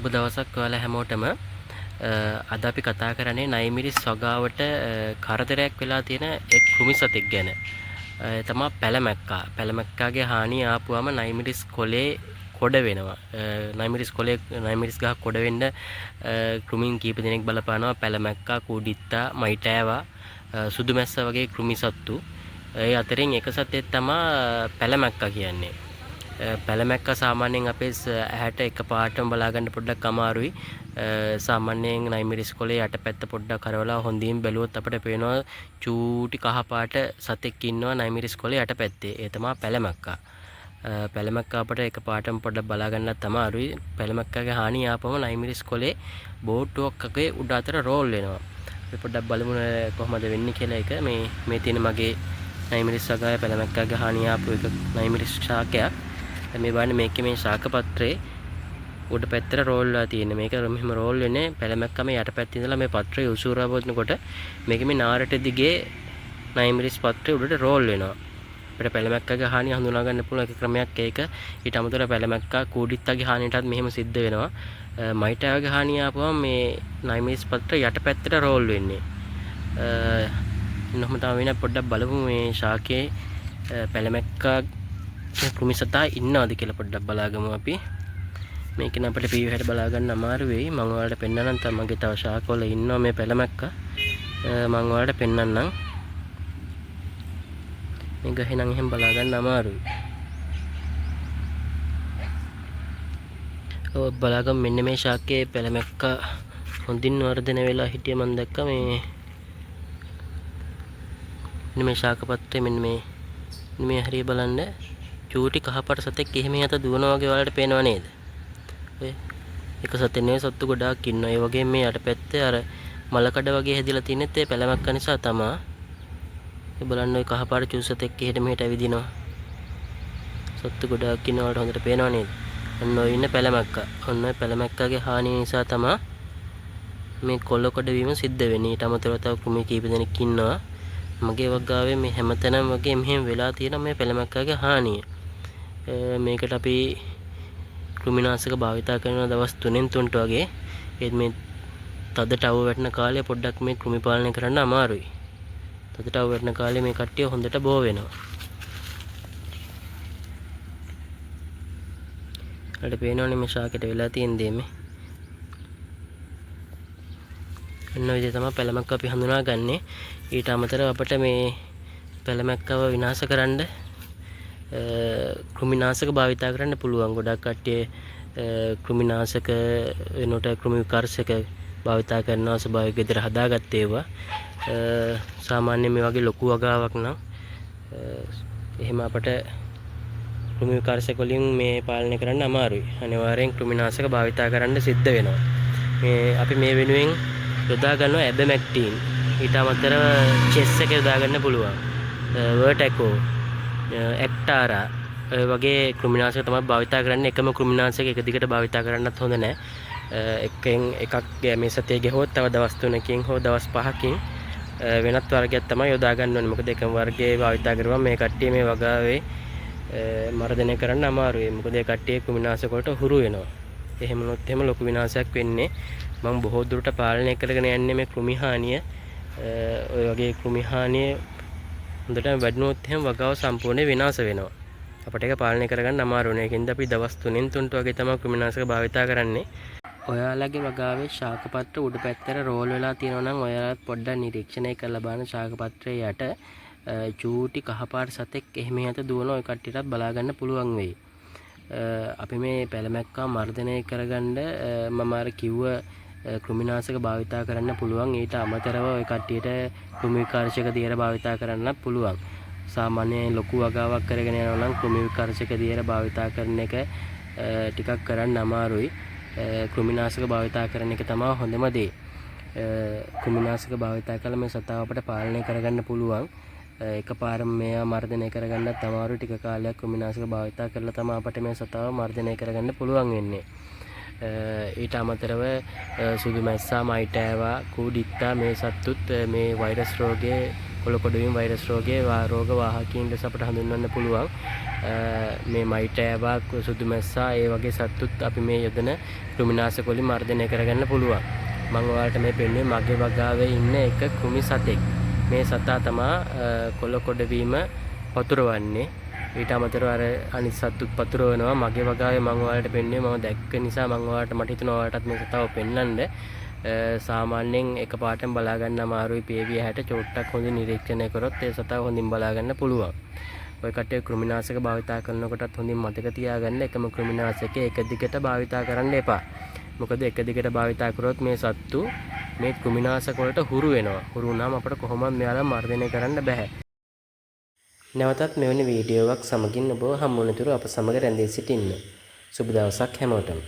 සුබ දවසක් ඔයාලා හැමෝටම. අද අපි කතා කරන්නේ නයිමිරිස් වගාවට කරදරයක් වෙලා තියෙන එක් කෘමි සතෙක් ගැන. තමා පැලමැක්කා. පැලමැක්කාගේ හානිය ආපුවම නයිමිරිස් කොලේ කොඩ වෙනවා. නයිමිරිස් ගහ කොඩ වෙන්න කෘමීන් කීප දෙනෙක් බලපානවා. පැලමැක්කා, කුඩිත්තා, මයිටෑවා, සුදු මැස්ස වගේ කෘමි සත්තු. ඒ අතරින් එක සතෙක් තමා පැලමැක්කා කියන්නේ. පැලමැක්කා සාමාන්‍යයෙන් අපේ ඇහැට එකපාරටම බලා ගන්න පොඩ්ඩක් අමාරුයි. සාමාන්‍යයෙන් නයිමිරිස් කොලේ යටපැත්ත පොඩ්ඩක් කරවලා හොඳින් බැලුවොත් අපිට පේනවා චූටි කහ පාට සතෙක් ඉන්නවා නයිමිරිස් කොලේ යටපැත්තේ. ඒ තමයි පැලමැක්කා. පැලමැක්කා අපිට එකපාරටම පොඩ්ඩක් බලා ගන්නත් අමාරුයි. පැලමැක්කාගේ හානිය ආපම නයිමිරිස් කොලේ බෝට්ටුවක් වගේ උඩ අතර රෝල් වෙනවා. අපි පොඩ්ඩක් බලමු කොහොමද වෙන්නේ කියලා එක. මේ තියෙන මගේ නයිමිරිස් වගාවේ පැලමැක්කාගේ හානිය ආපු එක නයිමිරිස් ශාකයක්. මේ බලන්න මේකේ මේ ශාක පත්‍රේ උඩ පැත්තට රෝල් වෙලා තියෙන්නේ. මේක මෙහෙම රෝල් වෙන්නේ පැලමැක්කම යටපැත්තේ ඉඳලා මේ පත්‍රය උසුරා බොනකොට මේකේ මේ නාරට දිගේ නයිමිරිස් පත්‍රය උඩට රෝල් වෙනවා. අපිට පැලමැක්කාගේ හානිය හඳුනා ගන්න පුළුවන් එක ක්‍රමයක් ඒක. ඊට අමතරව පැලමැක්කා කූඩිත්තගේ හානියටත් මෙහෙම සිද්ධ වෙනවා. මයිටාගේ හානිය ආපුවම මේ නයිමිරිස් පත්‍රය යටපැත්තට රෝල් වෙන්නේ. එහෙනම් තමයි වෙන පොඩ්ඩක් බලමු මේ ශාකයේ පැලමැක්කා කෘමි සතා ඉන්නවද කියලා පොඩ්ඩක් බලාගමු අපි. මේක නම් අපිට පීව හැට බලා ගන්න අමාරු වෙයි. මම ඔයාලට පෙන්නන්නම් තමන්ගේ තව ශාකවල ඉන්නවා මේ පැලමැක්කා. මම ඔයාලට පෙන්නන්නම්. මේ ගහේ නම් එහෙම බලා ගන්න අමාරුයි. ඔය බලාගමු මෙන්න මේ ශාකයේ පැලමැක්කා හොඳින් වර්ධනය වෙලා හිටිය මම දැක්කා මේ ශාක පත්‍රයේ මෙන්න මේ හරිය බලන්න චූටි කහපාට සතෙක් එහෙම යත දුවනවා වගේ ඔයාලට පේනව නේද? ඔය එක සතෙක් නෙවෙයි සත්තු ගොඩාක් ඉන්නවා. ඒ වගේම මේ යටපැත්තේ අර මලකඩ වගේ හැදිලා තිනෙත් ඒ පැලමැක්කා නිසා තමයි. ඒ බලන්න ඔය කහපාට චූ සතෙක් එහෙට මෙහෙට ඇවිදිනවා. සත්තු ගොඩාක් ඉන්නවා වලට හොඳට පේනව නේද? ඔන්න ඔය ඉන්න පැලමැක්කා. ඔන්න ඔය පැලමැක්කාගේ හානිය නිසා තමයි මේ කොල්ලකොඩ වීම සිද්ධ වෙන්නේ. ඊට අමතරව තව කෘමි කීප දෙනෙක් ඉන්නවා. මගේ වගාවේ මේ හැමතැනම වගේ මෙහෙම වෙලා තියෙන මේ පැලමැක්කාගේ හානිය. මේකට අපි කෘමිනාශක භාවිතා කරන දවස් 3න් 3ට වගේ. ඒත් මේ තදට අවු වැටෙන කාලේ පොඩ්ඩක් මේ කෘමි පාලනය කරන්න අමාරුයි. තදට අවු වැටෙන කාලේ මේ කට්ටිය හොඳට බෝ වෙනවා. අර පේනවනේ මේ ශාකයට වෙලා තියෙන දේ මේ. අන්න ඔය විදිහ තමයි පැලමැක්කා අපි හඳුනාගන්නේ. ඊට අමතරව අපිට මේ පැලමැක්කව විනාශ කරන්න කෘමිනාශක භාවිතා කරන්න පුළුවන්. ගොඩක් කට්ටිය කෘමිනාශක වෙනකොට කෘමි විකර්ෂක භාවිතා කරනවා ස්වභාවික විදිහට හදාගත්ත ඒවා. සාමාන්‍යයෙන් මේ වගේ ලොකු වගාවක් නම් එහෙම අපට කෘමි විකර්ෂක වලින් මේ පාලනය කරන්න අමාරුයි. අනිවාර්යෙන් කෘමිනාශක භාවිතා කරන්න සිද්ධ වෙනවා. අපි මේ වෙනුවෙන් යොදා ගන්නවා ඇබමැක්ටින්. ඊට අමතරව චෙස් එක යොදා ගන්න පුළුවන්. වර්ටැකෝ, ඇක්ටාරා වගේ කෘමිනාශක තමයි භාවිතා කරන්නේ. එකම කෘමිනාශක එක දිගට භාවිතා කරන්නත් හොඳ නැහැ. එකක් මේ සතියේ ගෙහුවොත් තව දවස් 3කින් හෝ දවස් 5කින් වෙනත් වර්ගයක් තමයි යොදා ගන්න ඕනේ. මොකද එකම වර්ගයේ භාවිතා කරුවම මේ කට්ටිය මේ වගාවේ මර්ධනය කරන්න අමාරුයි. මොකද ඒ කට්ටිය කෘමිනාශක වලට හුරු වෙනවා. එහෙම වුණොත් එහෙම ලොකු විනාශයක් වෙන්නේ. මම බොහෝ දුරට පාලනය කරගෙන යන්නේ මේ කෘමි හානිය. ඔය වගේ කෘමි හානිය හොඳටම වැඩිනොත් එහෙම වගාව සම්පූර්ණයෙන් විනාශ වෙනවා. අපිට ඒක පාලනය කරගන්න අමාරු වෙනවා. ඒකින්ද අපි දවස් 3න් 3ට වගේ තමයි කෘමිනාශක භාවිතා කරන්නේ. ඔයාලගේ වගාවේ ශාක පත්‍ර උඩ පැත්තට රෝල් වෙලා තියෙනවා නම් ඔයාලත් පොඩ්ඩක් නිරීක්ෂණය කරලා බලන්න ශාක පත්‍රයේ යට චූටි කහපාට සතෙක් එහෙම යත දුවන ඔය කට්ටියටත් බලා ගන්න පුළුවන් වෙයි. අපි මේ පැලමැක්කා මර්ධනය කරගන්න මම අර කිව්ව කෘමිනාශක භාවිතා කරන්න පුළුවන්. ඊට අමතරව ඔය කට්ටියට කෘමි විකර්ෂක දියර භාවිතා කරන්නත් පුළුවන්. සාමාන්‍යයෙන් ලොකු වගාවක් කරගෙන යනවා නම් කෘමි විකර්ෂක දියර භාවිතා කරන එක ටිකක් කරන්න අමාරුයි. කෘමිනාශක භාවිතා කරන එක තමයි හොඳම දේ. කෘමිනාශක භාවිතා කළා මේ සතාව අපිට පාලනය කරගන්න පුළුවන්. එකපාරම මේවා මර්ධනය කරගන්නත් අමාරුයි. ටික කාලයක් කෘමිනාශක භාවිතා කරලා තමයි අපිට මේ සතාව මර්ධනය කරගන්න පුළුවන් වෙන්නේ. ඊට අමතරව සුදු මැස්සා, මයිටෑවා, කුඩිත්තා මේ සත්තුත් මේ වෛරස් රෝගයේ කොළ කොඩවීම වෛරස් රෝගයේ රෝග වාහකීන් ලෙස අපට හඳුන්වන්න පුළුවන්. මේ මයිටෑවක් සුදු මැස්සා ඒ වගේ සත්තුත් අපි මේ යොදන කෘමිනාශක වලින් මර්ධනය කරගන්න පුළුවන්. මම ඔයාලට මේ පෙන්වන්නේ මගේ වගාවේ ඉන්න එක කෘමි සතෙක්. මේ සතා තමා කොළ කොඩවීම පතුරවන්නේ. ඊට අමතරව අර අනිත් සත්තුත් පතුරවනවා. මගේ වගාවේ මම ඔයාලට පෙන්වන්නේ මම දැක්ක නිසා මම ඔයාලට මට හිතුණා ඔයාලටත් මේ සතාව පෙන්වන්න. සාමාන්‍යයෙන් එකපාරටම බලා ගන්න අමාරුයි පේවිය හැට චෝට්ටක් හොඳින් නිරීක්ෂණය කරොත් ඒ සතාව හොඳින් බලා ගන්න පුළුවන්. ඔය කට්ටිය කෘමිනාශක භාවිතා කරනකොටත් හොඳින් මතක තියාගන්න එකම කෘමිනාශකය එක දිගට භාවිතා කරන්න එපා. මොකද එක දිගට භාවිතා කරොත් මේ සත්තු මේ කෘමිනාශක වලට හුරු වෙනවා. හුරු වුණාම අපට කොහොමද මෙයාලා මර්ධනය කරන්න බෑ. නැවතත් මෙවැනි වීඩියෝවක් සමගින් ඔබව හමු වෙනතුරු අප සමග රැඳී සිටින්න. සුබ දවසක් හැමෝටම.